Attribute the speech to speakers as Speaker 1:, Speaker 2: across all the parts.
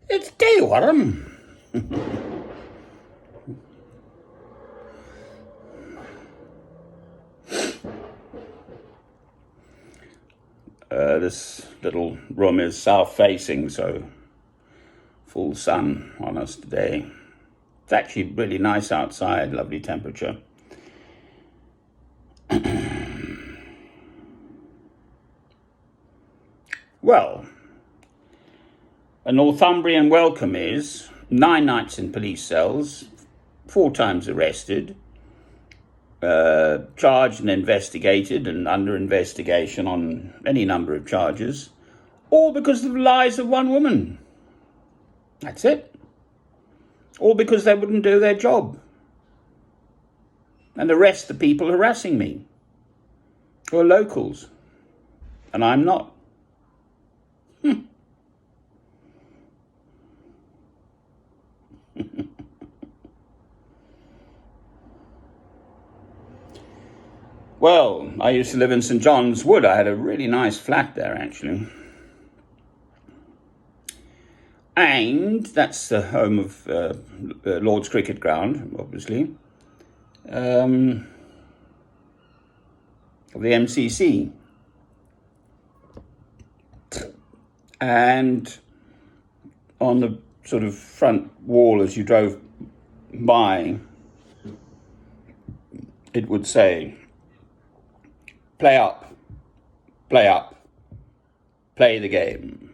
Speaker 1: It's day warm. This little room is south-facing, so full sun on us today. It's actually really nice outside, lovely temperature. Well, a Northumbrian welcome is 9 nights in police cells, 4 times arrested, charged and investigated and under investigation on any number of charges, all because of the lies of one woman. That's it. All because they wouldn't do their job and arrest the people harassing me, who are locals, and I'm not. Well, I used to live in St John's Wood. I had a really nice flat there, actually. And that's the home of Lord's Cricket Ground, obviously, of the MCC. And on the sort of front wall as you drove by, it would say, play up, play the game.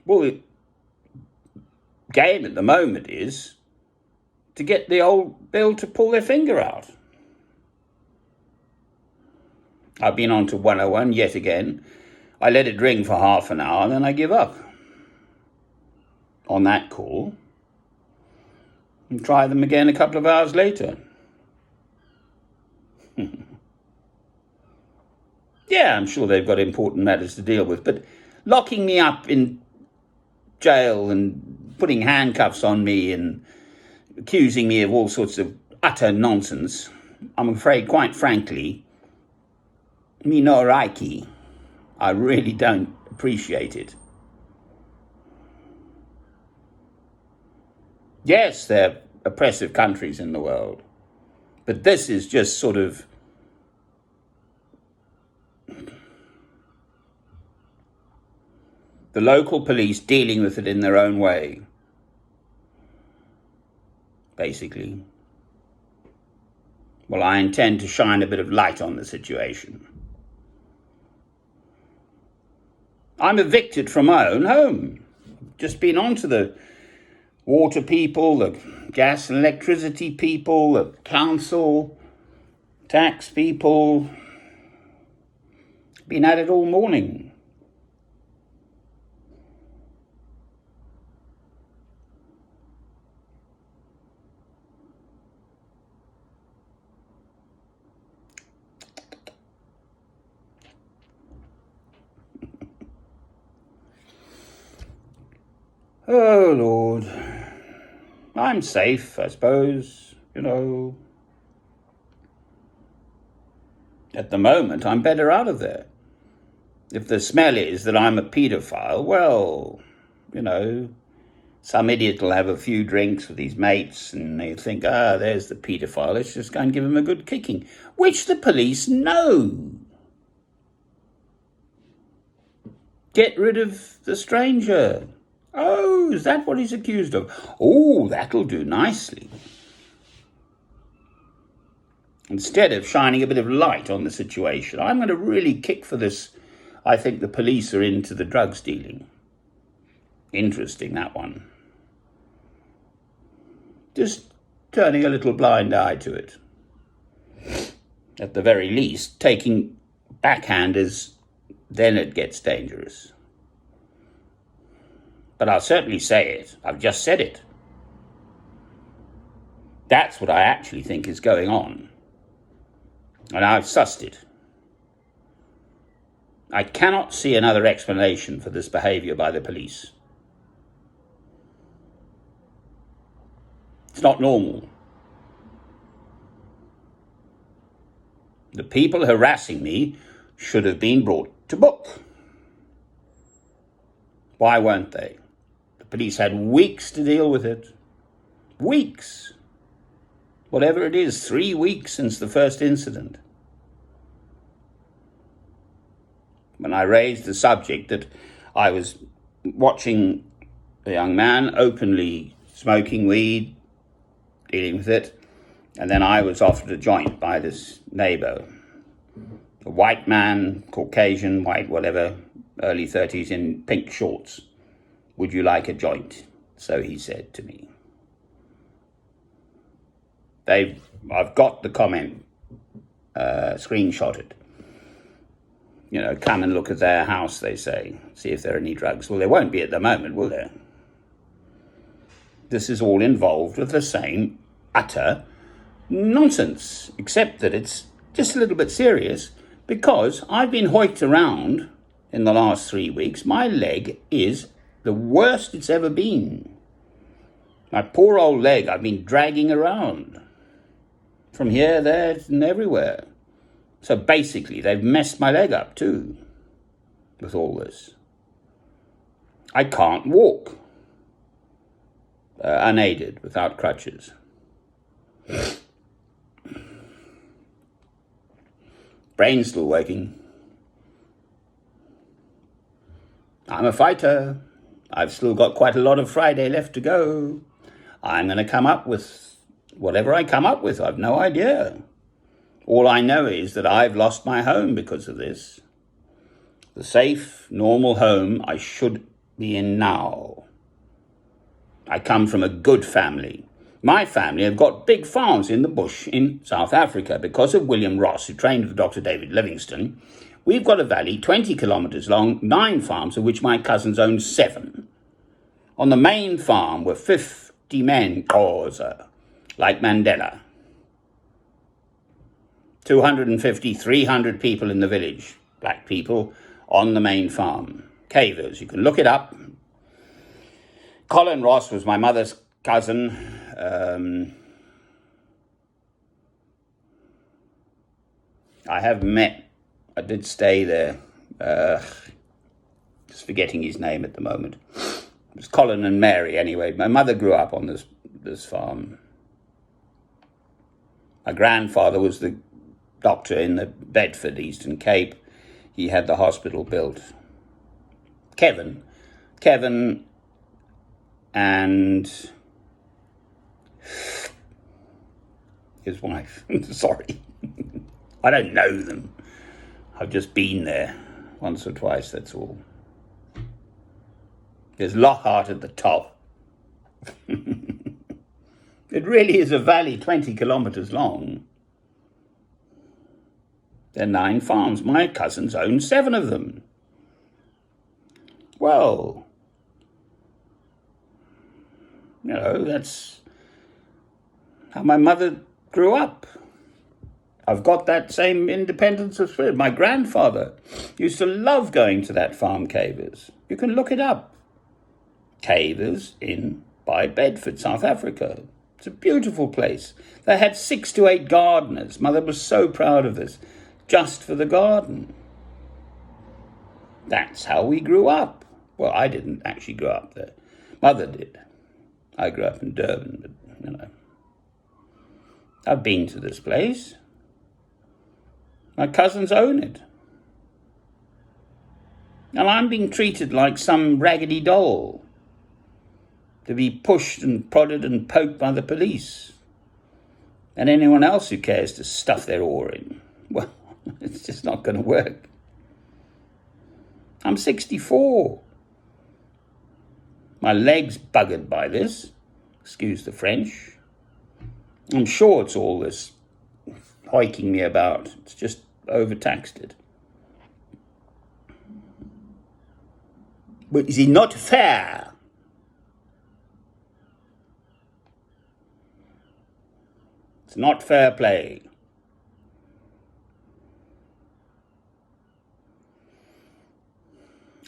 Speaker 1: Well, the game at the moment is to get the old Bill to pull their finger out. I've been on to 101 yet again. I let it ring for half an hour and then I give up on that call and try them again a couple of hours later. Yeah, I'm sure they've got important matters to deal with, but locking me up in jail and putting handcuffs on me and accusing me of all sorts of utter nonsense, I'm afraid, quite frankly, me no reiki. I really don't appreciate it. Yes, there are oppressive countries in the world, but this is just sort of the local police dealing with it in their own way, basically. Well, I intend to shine a bit of light on the situation. I'm evicted from my own home. Just been on to the water people, the gas and electricity people, the council, tax people. Been at it all morning. Oh, Lord. I'm safe, I suppose, At the moment, I'm better out of there. If the smell is that I'm a paedophile, well, some idiot will have a few drinks with his mates and they think, there's the paedophile, let's just go and give him a good kicking, which the police know. Get rid of the stranger. Oh, is that what he's accused of? Oh, that'll do nicely. Instead of shining a bit of light on the situation, I'm going to really kick for this. I think the police are into the drugs dealing. Interesting, that one. Just turning a little blind eye to it. At the very least, taking backhanders, then it gets dangerous. But I'll certainly say it. I've just said it. That's what I actually think is going on. And I've sussed it. I cannot see another explanation for this behaviour by the police. It's not normal. The people harassing me should have been brought to book. Why weren't they? The police had weeks to deal with it. Weeks. Whatever it is, 3 weeks since the first incident. When I raised the subject that I was watching a young man openly smoking weed, dealing with it, and then I was offered a joint by this neighbor, a white man, Caucasian, white, whatever, early 30s in pink shorts. Would you like a joint? So he said to me. I've got the comment screenshotted. Come and look at their house, they say, see if there are any drugs. Well, there won't be at the moment, will there? This is all involved with the same utter nonsense, except that it's just a little bit serious, because I've been hoiked around in the last 3 weeks. My leg is the worst it's ever been. My poor old leg, I've been dragging around from here, there, and everywhere. So basically, they've messed my leg up too with all this. I can't walk unaided, without crutches. Brain's still working. I'm a fighter. I've still got quite a lot of Friday left to go. I'm going to come up with whatever I come up with. I've no idea. All I know is that I've lost my home because of this. The safe, normal home I should be in now. I come from a good family. My family have got big farms in the bush in South Africa. Because of William Ross, who trained with Dr. David Livingstone, we've got a valley 20 kilometres long, 9 farms, of which my cousins own 7. On the main farm were 50 men, like Mandela. 250, 300 people in the village, black people, on the main farm. Cavers, you can look it up. Colin Ross was my mother's cousin. I did stay there. Just forgetting his name at the moment. It was Colin and Mary anyway. My mother grew up on this farm. My grandfather was the doctor in the Bedford, Eastern Cape. He had the hospital built. Kevin and his wife. Sorry. I don't know them. I've just been there once or twice, that's all. There's Lockhart at the top. It really is a valley 20 kilometres long. There are 9 farms. My cousins own 7 of them. Well, that's how my mother grew up. I've got that same independence of spirit. My grandfather used to love going to that farm, Cavers. You can look it up. Cavers by Bedford, South Africa. It's a beautiful place. They had 6 to 8 gardeners. Mother was so proud of this, just for the garden. That's how we grew up. Well, I didn't actually grow up there. Mother did. I grew up in Durban, but, I've been to this place. My cousins own it. And I'm being treated like some raggedy doll, to be pushed and prodded and poked by the police. And anyone else who cares to stuff their oar in. Well, it's just not going to work. I'm 64. My leg's buggered by this. Excuse the French. I'm sure it's all this hoiking me about. It's just overtaxed it. But is it not fair? It's not fair play.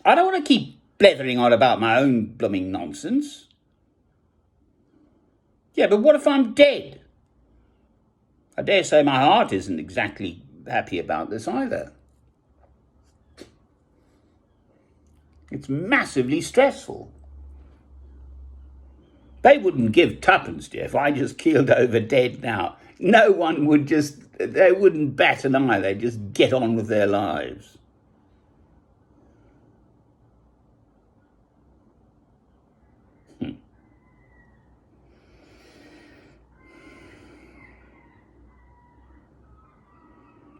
Speaker 1: I don't want to keep blethering on about my own blooming nonsense. Yeah, but what if I'm dead? I dare say my heart isn't exactly happy about this either. It's massively stressful. They wouldn't give tuppence, Jeff. I just keeled over dead now. No one would they wouldn't bat an eye. They'd just get on with their lives.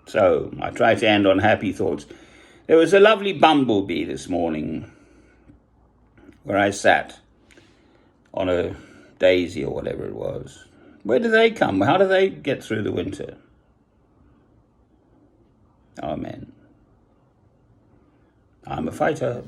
Speaker 1: So I try to end on happy thoughts. There was a lovely bumblebee this morning where I sat on a daisy or whatever it was. Where do they come? How do they get through the winter? Amen. I'm a fighter.